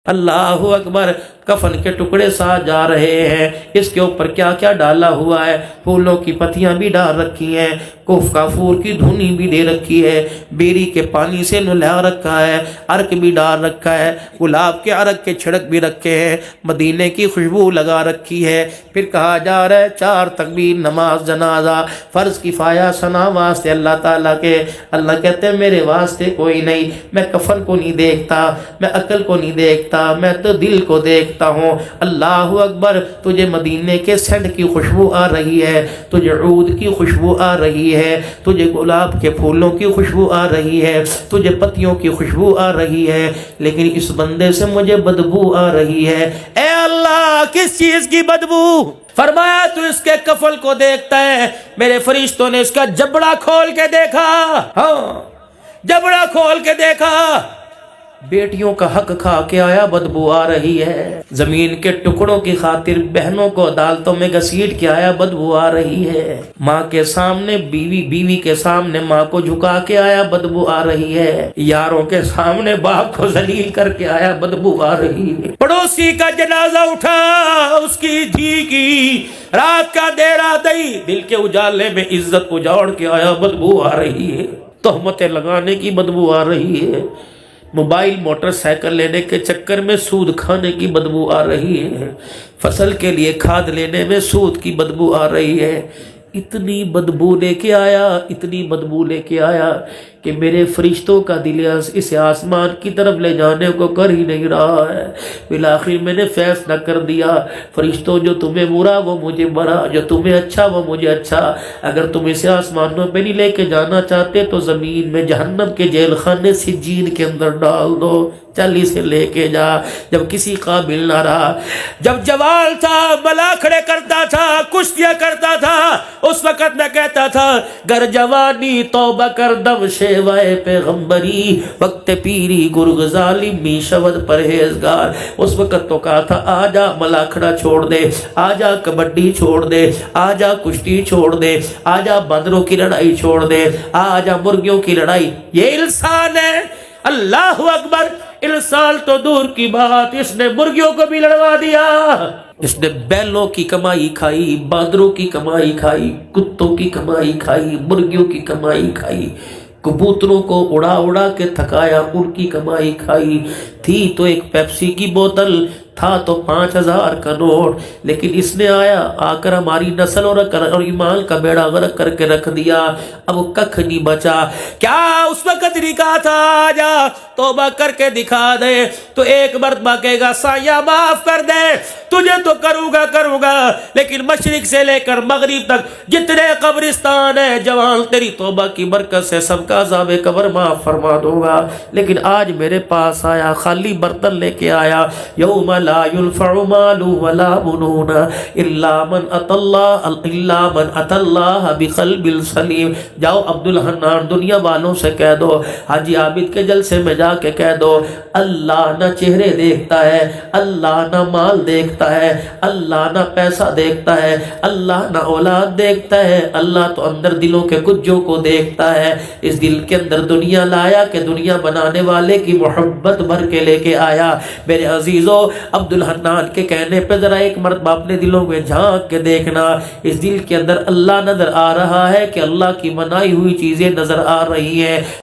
اللہ اکبر، کفن کے ٹکڑے ساتھ جا رہے ہیں، اس کے اوپر کیا کیا ڈالا ہوا ہے، پھولوں کی پتیاں بھی ڈال رکھی ہیں، کف کافور کی دھنی بھی دے رکھی ہے، بیری کے پانی سے نلا رکھا ہے، عرق بھی ڈال رکھا ہے، گلاب کے عرق کے چھڑک بھی رکھے ہیں، مدینے کی خوشبو لگا رکھی ہے۔ پھر کہا جا رہا ہے 4 تکبیر نماز جنازہ، فرض کفایہ ثنا واسطے اللہ تعالیٰ کے۔ اللہ کہتے ہیں میرے واسطے کوئی نہیں، میں کفن کو نہیں دیکھتا، میں عقل کو نہیں دیکھتا، میں تو دل کو دیکھتا ہوں۔ اللہ اکبر، تجھے مدینے کے سینٹ کی خوشبو آ رہی ہے، تجھے عود کی خوشبو آ رہی ہے، تجھے گلاب کے پھولوں کی خوشبو آ رہی ہے، تجھے پتیوں کی خوشبو آ رہی ہے، لیکن اس بندے سے مجھے بدبو آ رہی ہے۔ اے اللہ، کس چیز کی بدبو؟ فرمایا تو اس کے کفن کو دیکھتا ہے، میرے فرشتوں نے اس کا جبڑا کھول کے دیکھا، ہاں جبڑا کھول کے دیکھا، بیٹیوں کا حق کھا کے آیا، بدبو آ رہی ہے، زمین کے ٹکڑوں کی خاطر بہنوں کو عدالتوں میں گھسیٹ کے آیا، بدبو آ رہی ہے، ماں کے سامنے بیوی کے سامنے ماں کو جھکا کے آیا، بدبو آ رہی ہے، یاروں کے سامنے باپ کو ذلیل کر کے آیا، بدبو آ رہی ہے، پڑوسی کا جنازہ اٹھا، اس کی دھی کی رات کا دیرا دئی، دل کے اجالے میں عزت اجاڑ کے آیا، بدبو آ رہی ہے، تہمتیں لگانے کی بدبو آ رہی ہے، موبائل موٹر سائیکل لینے کے چکر میں سود کھانے کی بدبو آ رہی ہے، فصل کے لیے کھاد لینے میں سود کی بدبو آ رہی ہے، اتنی بدبو لے کے آیا، اتنی بدبو لے کے آیا کہ میرے فرشتوں کا دل اسے آسمان کی طرف لے جانے کو کر ہی نہیں رہا ہے۔ بالآخر میں نے فیصلہ کر دیا، فرشتوں جو تمہیں برا وہ مجھے برا، جو تمہیں اچھا وہ مجھے اچھا، اگر تم اسے آسمانوں پہ نہیں لے کے جانا چاہتے تو زمین میں جہنم کے جیل خانے سجین کے اندر ڈال دو، چل اسے لے کے جا۔ جب کسی قابل نہ رہا، جب جوال تھا، بلا کھڑے کرتا تھا، کشتیاں کرتا تھا، اس وقت میں کہتا تھا گر جوانی توبہ کر دم شیوائے پیغمبری، وقت پیری گرگ ظالمی شود پرہیزگار۔ اس وقت تو کہا تھا آجا ملاکھڑا چھوڑ دے، آجا کبڈی چھوڑ دے، آجا کشتی چھوڑ دے، آجا بندروں کی لڑائی چھوڑ دے، آجا مرغیوں کی لڑائی۔ یہ انسان ہے، اللہ اکبر، انسان تو دور کی بات، اس نے مرغیوں کو بھی لڑوا دیا، اس نے بیلوں کی کمائی کھائی، باندروں کی کمائی کھائی، کتوں کی کمائی کھائی، مرغیوں کی کمائی کھائی، کبوتروں کو اڑا اڑا کے تھکایا، ان کی کمائی کھائی۔ تھی تو ایک پیپسی کی بوتل، تھا تو 5000 کا نوٹ، لیکن اس نے آ کر ہماری نسل اور ایمان کا بیڑا غرق کر کے رکھ دیا، اب ککھ نہیں بچا۔ کیا اس وقت نہیں کہا تھا آجا توبہ کر کے دکھا دے؟ تو ایک مرتبہ کہے گا سایہ معاف کر دے، تجھے تو کروں گا، لیکن مشرق سے لے کر مغرب تک جتنے قبرستان ہیں جوان، تیری توبہ کی برکت سے سب کا عذاب قبر معاف فرما دوں گا۔ لیکن آج میرے پاس آیا، خالی برتن لے کے آیا، یوم لا ينفع مال ولا بنون الا من اتى الله بقلب سلیم۔ جاؤ عبد الحنان دنیا والوں سے کہہ دو، حاجی عابد کے جلسے میں جا کے کہہ دو، اللہ نہ چہرے دیکھتا ہے، اللہ نہ مال دیکھتا ہے، اللہ نہ پیسہ دیکھتا ہے، اللہ نہ اولاد دیکھتا ہے، اللہ تو اندر دلوں کے گجوں کو دیکھتا ہے۔ اس دل کے اندر دنیا لایا کہ دنیا بنانے والے کی محبت بھر کے لے کے آیا۔ میرے عزیزو، عبد الحنان کے کہنے پہ ذرا ایک مرتبہ اپنے دلوں میں جھانک کے دیکھنا، اس دل کے اندر اللہ نظر آ رہا ہے کہ اللہ کی منائی ہوئی چیزیں نظر آ رہی ہیں؟